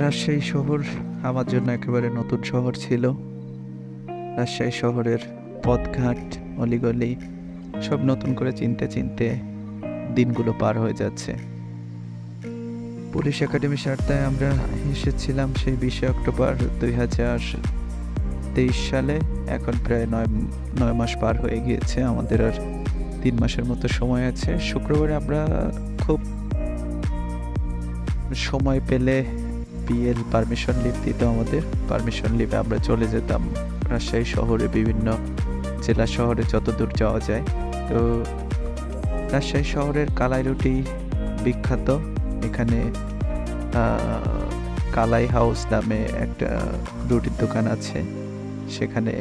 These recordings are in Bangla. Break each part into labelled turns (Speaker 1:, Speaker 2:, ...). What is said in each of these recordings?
Speaker 1: রাজশাহী শহর আমার জন্য একেবারে নতুন শহর ছিল। রাজশাহী শহরের পথঘাট, অলিগলি সব নতুন করে চিনতে চিনতে দিনগুলো পার হয়ে যাচ্ছে। পুলিশ একাডেমি সারদায় আমরা এসেছিলাম সেই 20 অক্টোবর 2023 সালে। এখন প্রায় 9 মাস পার হয়ে গিয়েছে। আমাদের আর 3 মাসের মতো সময় আছে। শুক্রবারে আমরা খুব সময় পেলে বিএল পারমিশন লিভ দিত আমাদের। পারমিশন লিভে আমরা চলে যেতাম রাজশাহী শহরে, বিভিন্ন জেলা শহরে যতদূর যাওয়া যায়। তো রাজশাহী শহরের কালাই রুটি বিখ্যাত। এখানে কালাই হাউস নামে একটা রুটির দোকান আছে। সেখানে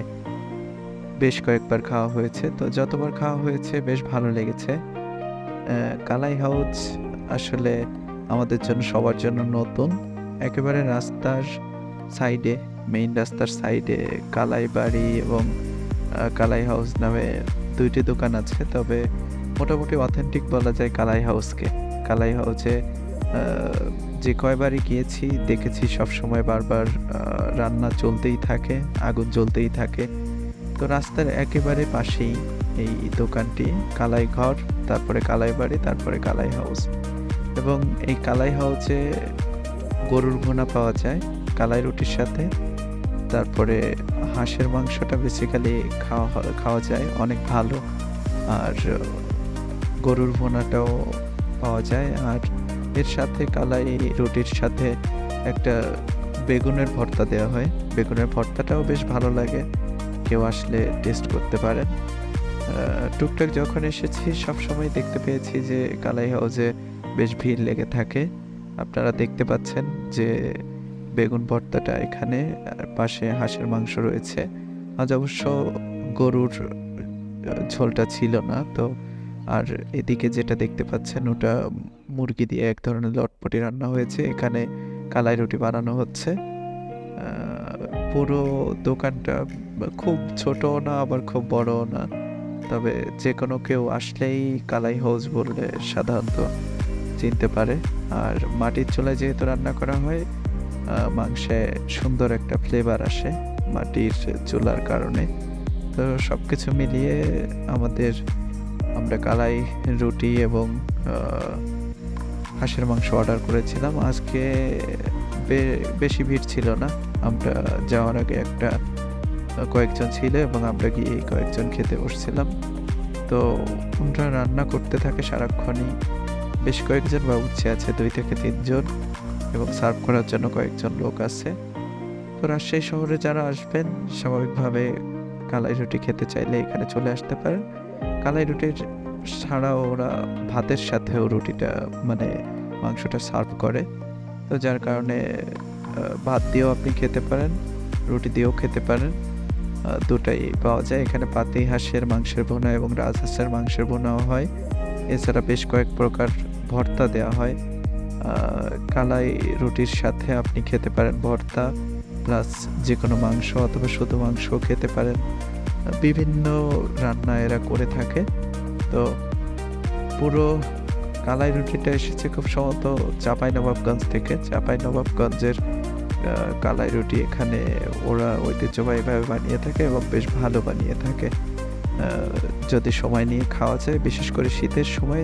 Speaker 1: বেশ কয়েকবার খাওয়া হয়েছে। তো যতবার খাওয়া হয়েছে বেশ ভালো লেগেছে। কালাই হাউস আসলে আমাদের জন্য, সবার জন্য নতুন। একেবারে রাস্তার সাইডে, মেইন রাস্তার সাইডে কালাই বাড়ি এবং কালাই হাউস নামে দুইটি দোকান আছে। তবে মোটামুটি অথেন্টিক বলা যায় কালাই হাউসকে। কালাই হাউসে যে কয়বারই গিয়েছি দেখেছি সবসময় বারবার রান্না চলতেই থাকে, আগুন জ্বলতেই থাকে। তো রাস্তার একেবারে পাশেই এই দোকানটি, কালাই ঘর, তারপরে কালাই বাড়ি, তারপরে কালাই হাউস। এবং এই কালাই হাউসে গরুর ভুনা পাওয়া যায় কালাই রুটির সাথে। তারপরে হাঁসের মাংসটা বেসিক্যালি খাওয়া যায়, অনেক ভালো। আর গরুর ভুনাটাও পাওয়া যায়। আর এর সাথে কালাই রুটির সাথে একটা বেগুনের ভর্তা দেওয়া হয়। বেগুনের ভর্তাটাও বেশ ভালো লাগে, কেউ আসলে টেস্ট করতে পারেন। টুকটাক যখন এসেছি সবসময় দেখতে পেয়েছি যে কালাই হাউসে বেশ ভিড় লেগে থাকে। আপনারা দেখতে পাচ্ছেন যে বেগুন ভর্তাটা এখানে, পাশে হাঁসের মাংস রয়েছে। আজ অবশ্য গরুর ঝোলটা ছিল না। তো আর এদিকে যেটা দেখতে পাচ্ছেন ওটা মুরগি দিয়ে এক ধরনের লটপটি রান্না হয়েছে। এখানে কালাই রুটি বানানো হচ্ছে। পুরো দোকানটা খুব ছোটও না, আবার খুব বড়ও না। তবে যে কোনো কেউ আসলেই কালাই হাউস বললে সাধারণত চিনতে পারে। আর মাটির চুলায় যেহেতু রান্না করা হয়, মাংসে সুন্দর একটা ফ্লেভার আসে মাটির চুলার কারণে। তো সব কিছু মিলিয়ে আমরা কালাই রুটি এবং হাঁসের মাংস অর্ডার করেছিলাম। আজকে বেশি ভিড় ছিল না। আমরা যাওয়ার আগে কয়েকজন ছিল এবং আমরা গিয়ে কয়েকজন খেতে বসছিলাম। তো ওরা রান্না করতে থাকে সারাক্ষণই। বেশ কয়েকজন বাবুর্চি আছে, 2 থেকে 3 জন, এবং সার্ভ করার জন্য কয়েকজন লোক আছে। তো রাজশাহী শহরে যারা আসবেন স্বাভাবিকভাবে কালাই রুটি খেতে চাইলে এখানে চলে আসতে পারেন। কালাই রুটির ছাড়াও ওরা ভাতের সাথেও রুটিটা, মানে মাংসটা সার্ভ করে। তো যার কারণে ভাত দিয়েও আপনি খেতে পারেন, রুটি দিয়েও খেতে পারেন, দুটাই পাওয়া যায়। এখানে পাতি হাঁসের মাংসের ভুনা এবং রাজহাঁসের মাংসের ভুনাও হয়। এছাড়া বেশ কয়েক প্রকার ভর্তা দেওয়া হয়। কালাই রুটির সাথে আপনি খেতে পারেন ভর্তা, প্লাস যে কোনো মাংস অথবা শুধু মাংস খেতে পারেন। বিভিন্ন রান্না এরা করে থাকে। তো পুরো কালাই রুটিটা এসেছে খুব সম্ভবত চাঁপাইনবাবগঞ্জ থেকে। চাঁপাইনবাবগঞ্জের কালাই রুটি এখানে ওরা ঐতিহ্যবাহীভাবে বানিয়ে থাকে এবং বেশ ভালো বানিয়ে থাকে। যদি সময় নিয়ে খাওয়া যায়, বিশেষ করে শীতের সময়